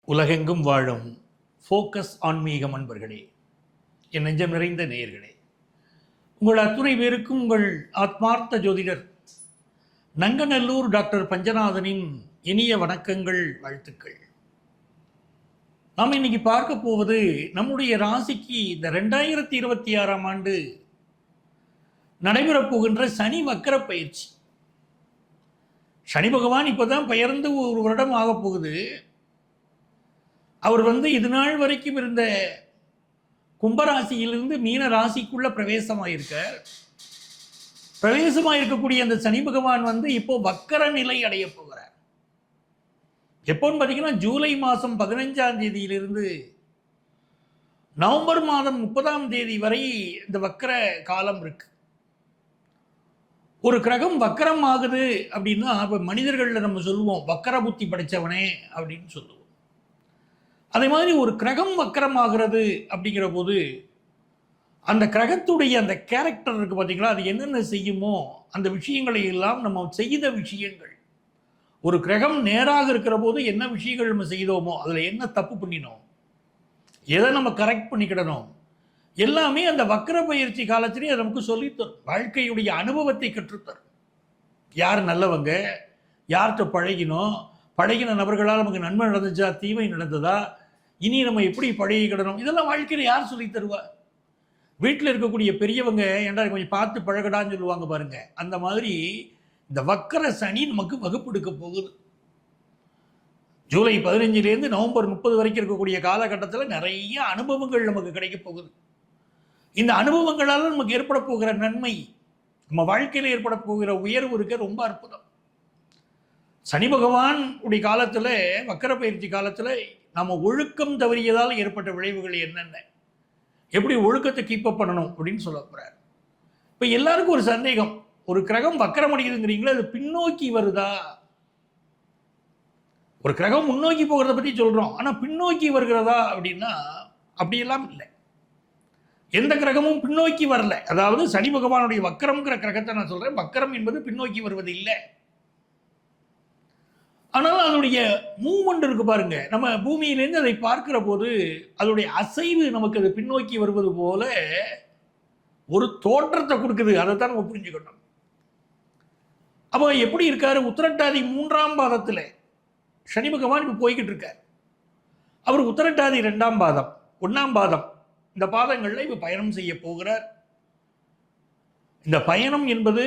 உலகெங்கும் வாழும் ஃபோக்கஸ் ஆன்மீகம் அன்பர்களே, என் நெஞ்சம் நிறைந்த நேயர்களே, உங்கள் அத்துணை பேருக்கும் உங்கள் ஆத்மார்த்த ஜோதிடர் நங்கநல்லூர் டாக்டர் பஞ்சநாதனின் இனிய வணக்கங்கள், வாழ்த்துக்கள். நாம் இன்னைக்கு பார்க்க போவது நம்முடைய ராசிக்கு இந்த 2026ஆம் ஆண்டு நடைபெறப் போகின்ற சனி வக்கர பயிற்சி. சனி பகவான் இப்போதான் பெயர்ந்து ஒரு வருடம் ஆகப் போகுது. அவர் இது நாள் வரைக்கும் இருந்த கும்பராசியிலிருந்து மீன ராசிக்குள்ள பிரவேசமாயிருக்கார். பிரவேசமாயிருக்கக்கூடிய அந்த சனி பகவான் இப்போ வக்கர நிலை அடைய போகிறார். எப்போன்னு பார்த்தீங்கன்னா ஜூலை மாதம் 15ஆம் தேதியிலிருந்து நவம்பர் மாதம் 30ஆம் தேதி வரை இந்த வக்கர காலம் இருக்கு. ஒரு கிரகம் வக்கரம் ஆகுது அப்படின்னா மனிதர்களில் நம்ம சொல்லுவோம் வக்கர புத்தி படைச்சவனே அப்படின்னு சொல்லுவோம். அதே மாதிரி ஒரு கிரகம் வக்கரமாகிறது அப்படிங்கிற போது அந்த கிரகத்துடைய அந்த கேரக்டர் இருக்கு பார்த்தீங்களா, அது என்னென்ன செய்யுமோ அந்த விஷயங்களை எல்லாம் நம்ம செய்த விஷயங்கள். ஒரு கிரகம் நேராக இருக்கிற போது என்ன விஷயங்கள் நம்ம செய்தோமோ, அதில் என்ன தப்பு பண்ணினோம், எதை நம்ம கரெக்ட் பண்ணிக்கிடணும், எல்லாமே அந்த வக்கர பயிற்சி காலத்திலேயே நமக்கு சொல்லித்தரும். வாழ்க்கையுடைய அனுபவத்தை கற்றுத்தரும். யார் நல்லவங்க, யார்கிட்ட பழகினோம், பழகின நபர்களால் நமக்கு நன்மை நடந்துச்சா, தீமை நடந்ததா, இனி நம்ம எப்படி பழகிக்கிடணும், இதெல்லாம் வாழ்க்கையில் யார் சொல்லி தருவா? வீட்டில் இருக்கக்கூடிய பெரியவங்க ஏன்டா கொஞ்சம் பார்த்து பழகடான்னு சொல்லுவாங்க பாருங்க. அந்த மாதிரி இந்த வக்கர சனி நமக்கு வகுப்பெடுக்க போகுது. ஜூலை 15லேருந்து நவம்பர் 30 வரைக்கும் இருக்கக்கூடிய காலகட்டத்தில் நிறைய அனுபவங்கள் நமக்கு கிடைக்க போகுது. இந்த அனுபவங்களால் நமக்கு ஏற்பட போகிற நன்மை, நம்ம வாழ்க்கையில் ஏற்பட போகிற உயர்வு இருக்க ரொம்ப அற்புதம். சனி பகவான் உடைய காலத்தில், வக்கர பயிற்சி காலத்தில் நம்ம ஒழுக்கம் தவறியதால் ஏற்பட்ட விளைவுகள் என்னென்ன, எப்படி ஒழுக்கத்தை கீப்பப் பண்ணணும் அப்படின்னு சொல்ல போறார். இப்போ எல்லாருக்கும் ஒரு சந்தேகம், ஒரு கிரகம் வக்கரம் அடைக்குதுங்கிறீங்களா, அது பின்னோக்கி வருதா? ஒரு கிரகம் முன்னோக்கி போகிறத பற்றி சொல்கிறோம், ஆனால் பின்னோக்கி வருகிறதா அப்படின்னா அப்படியெல்லாம் இல்லை. எந்த கிரகமும் பின்னோக்கி வரல. அதாவது சனி பகவானுடைய வக்கரம்ங்கிற கிரகத்தை நான் சொல்கிறேன், வக்கரம் என்பது பின்னோக்கி வருவது இல்லை. ஆனால் அதனுடைய மூவ்மெண்ட் இருக்கு பாருங்க, நம்ம பூமியிலேருந்து அதை பார்க்கிற போது அதனுடைய அசைவு நமக்கு அது பின்னோக்கி வருவது போல ஒரு தோற்றத்தை கொடுக்குது. அதை தான் நம்ம புரிஞ்சுக்கணும். அப்போ எப்படி இருக்காரு, உத்திரட்டாதி 3ஆம் பாதத்தில் சனி பகவான் இப்போ போய்கிட்டு இருக்கார். அவர் உத்திரட்டாதி 2ஆம் பாதம், 1ஆம் பாதம், இந்த பாதங்களில் இப்போ பயணம் செய்ய போகிறார். இந்த பயணம் என்பது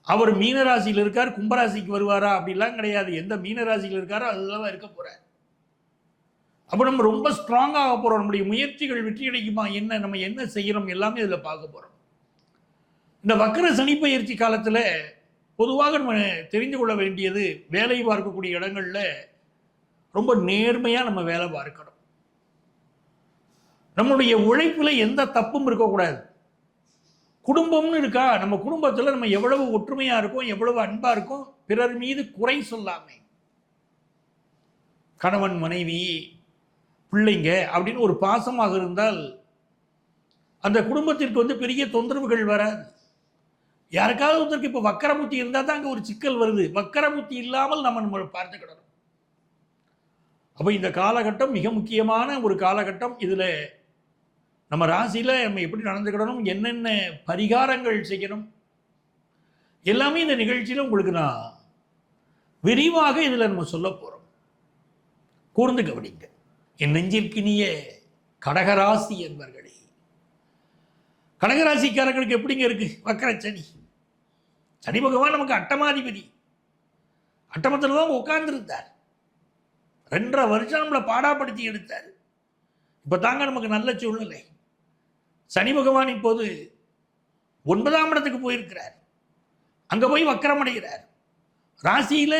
அவர் மீனராசியில் இருக்கார், கும்பராசிக்கு வருவாரா அப்படிலாம் கிடையாது. எந்த மீனராசியில் இருக்காரோ அதுதான் இருக்க போறார். அப்போ நம்ம ரொம்ப ஸ்ட்ராங்காக போகிறோம். நம்முடைய முயற்சிகள் வெற்றி அடைக்குமா, என்ன நம்ம என்ன செய்யணும் எல்லாமே இதில் பார்க்க போகிறோம். இந்த வக்கர சனி பயிற்சி காலத்தில் பொதுவாக நம்ம தெரிந்து கொள்ள வேண்டியது, வேலை பார்க்கக்கூடிய இடங்களில் ரொம்ப நேர்மையாக நம்ம வேலை பார்க்கணும். நம்மளுடைய உழைப்பில் எந்த தப்பும் இருக்கக்கூடாது. குடும்பம்னு இருக்கா, நம்ம குடும்பத்தில் நம்ம எவ்வளவு ஒற்றுமையாக இருக்கோம், எவ்வளவு அன்பாக இருக்கோம், பிறர் மீது குறை சொல்லாமே, கணவன் மனைவி பிள்ளைங்க அப்படின்னு ஒரு பாசமாக இருந்தால் அந்த குடும்பத்திற்கு பெரிய தொந்தரவுகள் வராது. யாருக்காவது ஒருத்தருக்கு இப்போ வக்கரபுத்தி இருந்தால் தான் அங்கே ஒரு சிக்கல் வருது. வக்கரபுத்தி இல்லாமல் நம்ம பார்த்துக்கிடணும். அப்போ இந்த காலகட்டம் மிக முக்கியமான ஒரு காலகட்டம். இதில் நம்ம ராசியில் நம்ம எப்படி நடந்துக்கிடணும், என்னென்ன பரிகாரங்கள் செய்யணும், எல்லாமே இந்த நிகழ்ச்சியில் உங்களுக்கு நான் விரிவாக இதில் நம்ம சொல்ல போகிறோம். கூர்ந்து கவனிங்க. என் நெஞ்சிற்கினிய கடகராசி என்பர்களே, கடகராசிக்காரர்களுக்கு எப்படிங்க இருக்கு வக்கர சனி? சனி பகவான் நமக்கு அட்டமாதிபதி. அட்டமத்தில் தான் உட்கார்ந்துருந்தார். 2.5 வருஷம் நம்மளை பாடாப்படுத்தி எடுத்தார். இப்போ தாங்க நமக்கு நல்ல சூழ்நிலை. சனி பகவான் இப்போது 9ஆம் இடத்துக்கு போயிருக்கிறார். அங்கே போய் வக்கரம் அடைகிறார். ராசியில்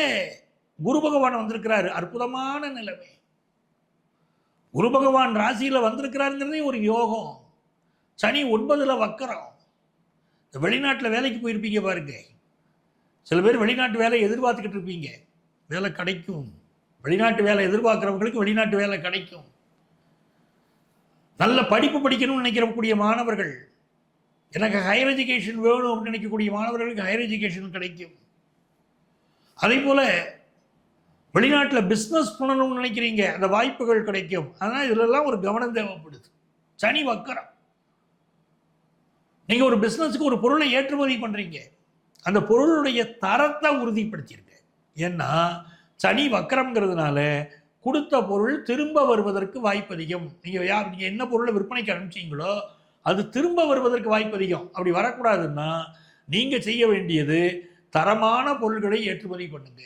குரு பகவான் வந்திருக்கிறார். அற்புதமான நிலைமை. குரு பகவான் ராசியில் வந்திருக்கிறாருங்கிறதே ஒரு யோகம். சனி 9ல் வக்கரம். வெளிநாட்டில் வேலைக்கு போயிருப்பீங்க பாருங்க. சில பேர் வெளிநாட்டு வேலை எதிர்பார்த்துக்கிட்டு இருப்பீங்க, வேலை கிடைக்கும். வெளிநாட்டு வேலை எதிர்பார்க்குறவங்களுக்கு வெளிநாட்டு வேலை கிடைக்கும். நல்ல படிப்பு படிக்கணும்னு நினைக்கிறக்கூடிய மாணவர்கள், எனக்கு ஹையர் எஜுகேஷன் வேணும் அப்படின்னு நினைக்கக்கூடிய மாணவர்களுக்கு ஹையர் எஜுகேஷன் கிடைக்கும். அதே போல் வெளிநாட்டில் பிஸ்னஸ் பண்ணணும்னு நினைக்கிறீங்க, அந்த வாய்ப்புகள் கிடைக்கும். ஆனால் இதுலலாம் ஒரு கவனம் தேவைப்படுது. சனி வக்கரம். நீங்க ஒரு பிஸ்னஸுக்கு ஒரு பொருளை ஏற்றுமதி பண்றீங்க, அந்த பொருளுடைய தரத்தை உறுதிப்படுத்திருங்க. ஏன்னா சனி வக்கரம்ங்கிறதுனால கொடுத்த பொருள் திரும்ப வருவதற்கு வாய்ப்பு அதிகம். நீங்க என்ன பொருளை விற்பனைக்கு அனுப்பிச்சீங்களோ அது திரும்ப வருவதற்கு வாய்ப்பு அதிகம். அப்படி வரக்கூடாதுன்னா நீங்க செய்ய வேண்டியது தரமான பொருள்களை ஏற்றுமதி பண்ணுங்க.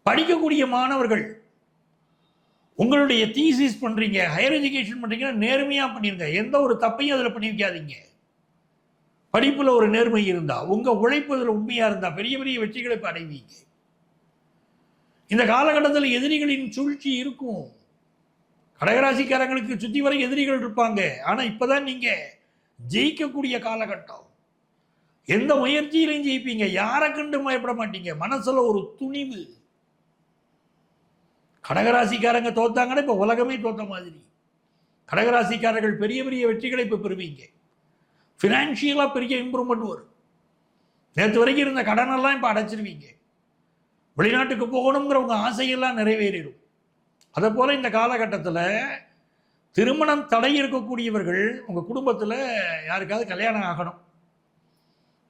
படிக்கக்கூடிய மாணவர்கள் உங்களுடைய தீசிஸ் பண்றீங்க, ஹையர் எஜுகேஷன் பண்றீங்கன்னா நேர்மையா பண்ணிருங்க. எந்த ஒரு தப்பையும் அதில் பண்ணி வைக்காதீங்க. படிப்புல ஒரு நேர்மை இருந்தா, உங்க உழைப்பு அதில் உண்மையா இருந்தா பெரிய பெரிய வெற்றிகளை அடைவீங்க. இந்த காலகட்டத்தில் எதிரிகளின் சூழ்ச்சி இருக்கும். கடகராசிக்காரங்களுக்கு சுத்தி வரை எதிரிகள் இருப்பாங்க. ஆனா இப்பதான் நீங்க ஜெயிக்கக்கூடிய காலகட்டம். எந்த முயற்சியிலையும் ஜெயிப்பீங்க. யாரை கண்டு பயப்பட மாட்டீங்க. மனசுல ஒரு துணிவு. கடகராசிக்காரங்க தோத்தாங்கன்னா இப்ப உலகமே தோத்த மாதிரி. கடகராசிக்காரர்கள் பெரிய பெரிய வெற்றிகளை இப்ப பெறுவீங்க. ஃபினான்ஷியலா பெரிய இம்ப்ரூவ்மெண்ட் வரும். நேற்று வரைக்கும் இருந்த கடனெல்லாம் இப்ப அடைச்சிருவீங்க. வெளிநாட்டுக்கு போகணுங்கிற உங்க ஆசையெல்லாம் நிறைவேறிடும். அதே போல இந்த காலகட்டத்தில் திருமணம் தடை இருக்கக்கூடியவர்கள், உங்க குடும்பத்தில் யாருக்காவது கல்யாணம் ஆகணும்,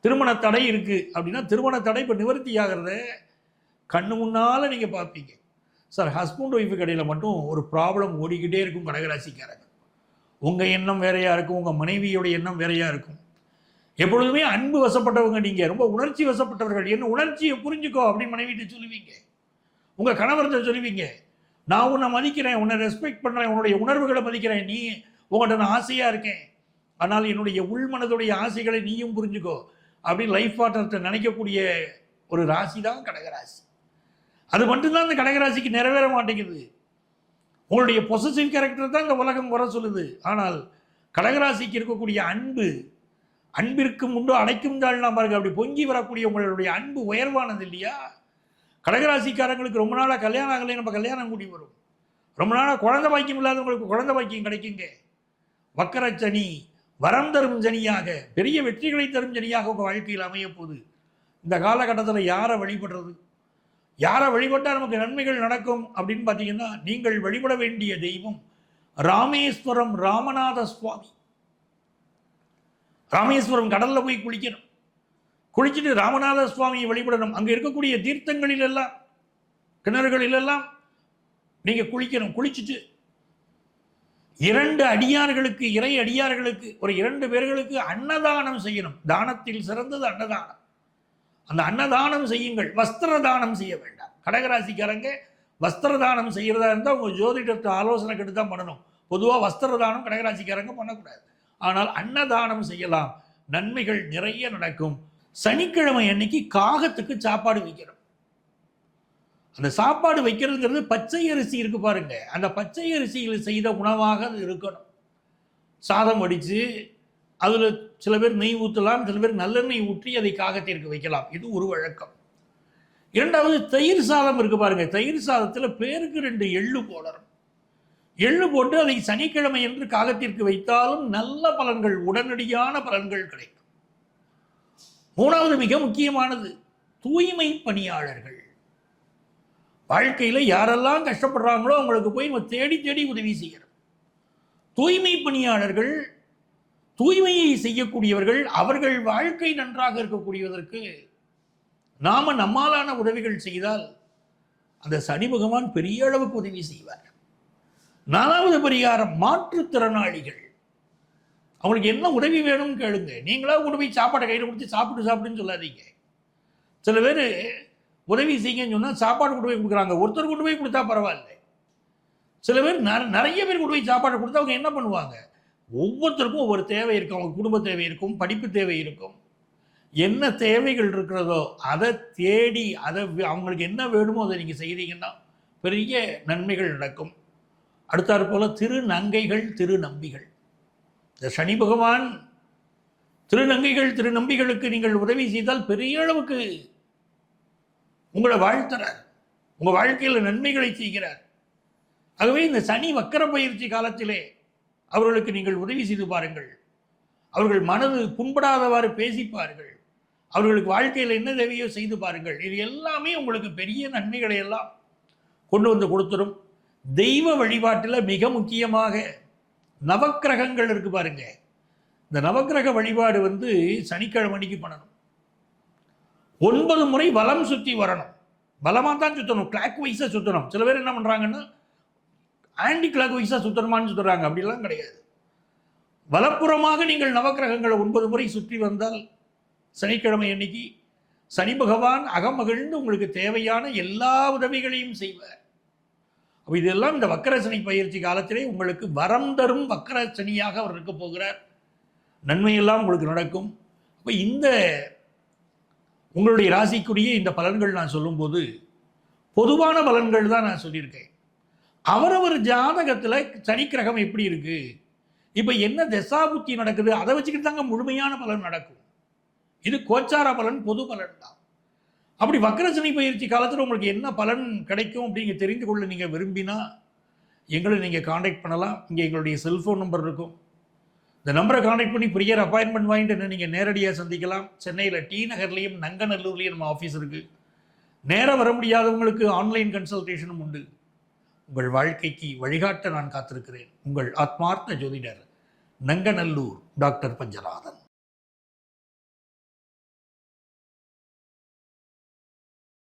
திருமண தடை இருக்கு அப்படின்னா திருமண தடை இப்போ நிவர்த்தி ஆகிறத கண்ணு முன்னால நீங்க பார்ப்பீங்க. சார், ஹஸ்பண்ட் ஒய்ஃபு கடையில் மட்டும் ஒரு ப்ராப்ளம் ஓடிக்கிட்டே இருக்கும். கடகராசிக்காரங்க, உங்க எண்ணம் வேறையா இருக்கும், உங்க மனைவியோட எண்ணம் வேறையா இருக்கும். எப்பொழுதுமே அன்பு வசப்பட்டவங்க நீங்க, ரொம்ப உணர்ச்சி வசப்பட்டவர்கள். என்ன உணர்ச்சியை புரிஞ்சுக்கோ அப்படின்னு மனைவிட்டு சொல்லுவீங்க. உங்க கணவர்கிட்ட சொல்லுவீங்க, நான் உன்னை மதிக்கிறேன், உன்னை ரெஸ்பெக்ட் பண்றேன், உன்னுடைய உணர்வுகளை மதிக்கிறேன், நீ உங்கள்கிட்ட நான் ஆசையா இருக்கேன், ஆனால் என்னுடைய உள்மனதுடைய ஆசைகளை நீயும் புரிஞ்சுக்கோ அப்படின்னு லைஃப் பார்ட்னர்கிட்ட நினைக்கக்கூடிய ஒரு ராசி தான் கடகராசி. அது மட்டும்தான் இந்த கடகராசிக்கு நிறைவேற மாட்டேங்குது. உங்களுடைய பொசசிவ் கேரக்டர் தான் இந்த உலகம் குறை சொல்லுது. ஆனால் கடகராசிக்கு இருக்கக்கூடிய அன்பு, அன்பிற்கு முன்பு அடைக்கும் தாழ்னா பாருங்க, அப்படி பொங்கி வரக்கூடிய உங்களுடைய அன்பு உயர்வானது இல்லையா? கடகராசிக்காரங்களுக்கு ரொம்ப நாளாக கல்யாணம் ஆகலை, நம்ம கல்யாணம் கூடி வரும். ரொம்ப நாளாக குழந்தை பாக்கியம் இல்லாதவங்களுக்கு குழந்தை பாக்கியம் கிடைக்குங்க. வக்கர சனி வரம் தரும் சனியாக, பெரிய வெற்றிகளை தரும் சனியாக உங்கள் வாழ்க்கையில் அமைய போகுது. இந்த காலகட்டத்தில் யாரை வழிபடுறது, யாரை வழிபட்டால் நமக்கு நன்மைகள் நடக்கும் அப்படின்னு பார்த்தீங்கன்னா, நீங்கள் வழிபட வேண்டிய தெய்வம் ராமேஸ்வரம் ராமநாத சுவாமி. ராமேஸ்வரம் கடல்ல போய் குளிக்கணும், குளிச்சுட்டு ராமநாத சுவாமியை வழிபடணும். அங்க இருக்கக்கூடிய தீர்த்தங்களில் எல்லாம், கிணறுகளில் எல்லாம் நீங்க குளிக்கணும். குளிச்சுட்டு 2 அடியார்களுக்கு, இறை அடியார்களுக்கு, ஒரு 2 பேர்களுக்கு அன்னதானம் செய்யணும். தானத்தில் சிறந்தது அன்னதானம். அந்த அன்னதானம் செய்யுங்கள். வஸ்திர தானம் செய்ய வேண்டாம். கடகராசிக்காரங்க வஸ்திர தானம் செய்யறதா இருந்தால் உங்க ஜோதிடத்தை ஆலோசனை கெட்டு தான் பண்ணணும். பொதுவாக வஸ்திர தானம் கடகராசிக்காரங்க பண்ணக்கூடாது. ஆனால் அன்னதானம் செய்யலாம், நன்மைகள் நிறைய நடக்கும். சனிக்கிழமை அன்னைக்கு காகத்துக்கு சாப்பாடு வைக்கணும். அந்த சாப்பாடு வைக்கிறதுங்கிறது பச்சை அரிசி இருக்கு பாருங்க, அந்த பச்சை அரிசியில் செய்த உணவாக அது இருக்கணும். சாதம் வடித்து அதில் சில பேர் நெய் ஊற்றலாம், சில பேர் நல்லெண்ணெய் ஊற்றி அதை காகத்திற்கு வைக்கலாம். இது ஒரு வழக்கம். 2வது, தயிர் சாதம் இருக்கு பாருங்க, தயிர் சாதத்தில் பேருக்கு 2 எள்ளு போடணும். எள்ளு போட்டு அதை சனிக்கிழமை என்று காகத்திற்கு வைத்தாலும் நல்ல பலன்கள், உடனடியான பலன்கள் கிடைக்கும். 3வது, மிக முக்கியமானது, தூய்மை பணியாளர்கள். வாழ்க்கையில் யாரெல்லாம் கஷ்டப்படுறாங்களோ அவங்களுக்கு போய் நம்ம தேடி தேடி உதவி செய்யணும். தூய்மை பணியாளர்கள், தூய்மையை செய்யக்கூடியவர்கள், அவர்கள் வாழ்க்கை நன்றாக இருக்கக்கூடியதற்கு நாம நம்மாலான உதவிகள் செய்தால் அந்த சனி பகவான் பெரிய அளவுக்கு உதவி செய்வார். 4வது பரிகாரம், மாற்றுத்திறனாளிகள். அவங்களுக்கு என்ன உதவி வேணும்னு கேளுங்க. நீங்களா கொண்டு போய் சாப்பாடை கையில் கொடுத்து சாப்பிடுன்னு சொல்லாதீங்க. சில பேர் உதவி செய்யுங்கன்னு சொன்னால் சாப்பாடு கொண்டு போய் கொடுக்குறாங்க. ஒருத்தர் கொண்டு போய் கொடுத்தா பரவாயில்ல. சில பேர் நிறைய பேர் கொண்டு போய் சாப்பாடு கொடுத்தா அவங்க என்ன பண்ணுவாங்க, ஒவ்வொருத்தருக்கும் ஒவ்வொரு தேவை இருக்கும். அவங்க குடும்ப தேவை இருக்கும், படிப்பு தேவை இருக்கும். என்ன தேவைகள் இருக்கிறதோ அதை தேடி, அதை அவங்களுக்கு என்ன வேணுமோ அதை நீங்கள் செய்தீங்கன்னா பெரிய நன்மைகள் நடக்கும். அடுத்தாற் போல திருநங்கைகள், திருநம்பிகள். இந்த சனி பகவான் திருநங்கைகள், திருநம்பிகளுக்கு நீங்கள் உதவி செய்தால் பெரிய அளவுக்கு உங்களை வாழ்த்துறார், உங்க வாழ்க்கையில் நன்மைகளை செய்கிறார். ஆகவே இந்த சனி வக்கர பயிற்சி காலத்திலே அவர்களுக்கு நீங்கள் உதவி செய்து பாருங்கள். அவர்கள் மனது புண்படாதவாறு பேசிப்பார்கள். அவர்களுக்கு வாழ்க்கையில் என்ன தேவையோ செய்து பாருங்கள். இது எல்லாமே உங்களுக்கு பெரிய நன்மைகளை எல்லாம் கொண்டு வந்து கொடுத்துரும். தெய்வ வழிபாட்டில் மிக முக்கியமாக நவக்கிரகங்கள் இருக்கு பாருங்க. இந்த நவக்கிரக வழிபாடு சனிக்கிழமை அன்னைக்கு பண்ணணும். 9 முறை வலம் சுற்றி வரணும். பலமாக தான் சுற்றணும், கிளாக் வைஸாக சுற்றணும். சில பேர் என்ன பண்ணுறாங்கன்னா ஆன்டி கிளாக் வைஸாக சுற்றணுமான்னு சுற்றுறாங்க. அப்படிலாம் கிடையாது. வலப்புறமாக நீங்கள் நவக்கிரகங்களை 9 முறை சுற்றி வந்தால் சனிக்கிழமை அன்னைக்கு சனி பகவான் அகமகிழ்ந்து உங்களுக்கு தேவையான எல்லா உதவிகளையும் செய்வார். அப்போ இதெல்லாம் இந்த வக்கர சனி பயிற்சி காலத்திலே உங்களுக்கு வரம் தரும் வக்கர சனியாக அவர் இருக்க போகிறார். நன்மையெல்லாம் உங்களுக்கு நடக்கும். அப்போ இந்த உங்களுடைய ராசிக்குரிய இந்த பலன்கள் நான் சொல்லும்போது பொதுவான பலன்கள் தான் நான் சொல்லியிருக்கேன். அவரவர் ஜாதகத்தில் சனிக்கிரகம் எப்படி இருக்கு, இப்போ என்ன தசாபுத்தி நடக்குது, அதை வச்சுக்கிட்டு தாங்க முழுமையான பலன் நடக்கும். இது கோச்சார பலன், பொது பலன் தான். அப்படி வக்கர சனி பயிற்சி காலத்தில் உங்களுக்கு என்ன பலன் கிடைக்கும் அப்படிங்க தெரிந்து கொள்ள நீங்கள் விரும்பினா எங்களை நீங்கள் காண்டாக்ட் பண்ணலாம். இங்கே எங்களுடைய செல்ஃபோன் நம்பர் இருக்கும். இந்த நம்பரை காண்டாக்ட் பண்ணி ப்ரியர் அப்பாயின்மெண்ட் வாங்கிட்டு நீங்கள் நேரடியாக சந்திக்கலாம். சென்னையில் டி நகர்லேயும் நங்கநல்லூர்லேயும் நம்ம ஆஃபீஸ் இருக்குது. நேராக வர முடியாதவங்களுக்கு ஆன்லைன் கன்சல்டேஷனும் உண்டு. உங்கள் வாழ்க்கைக்கு வழிகாட்ட நான் காத்திருக்கிறேன். உங்கள் ஆத்மார்த்த ஜோதிடர், நங்கநல்லூர் டாக்டர் பஞ்சநாதன்.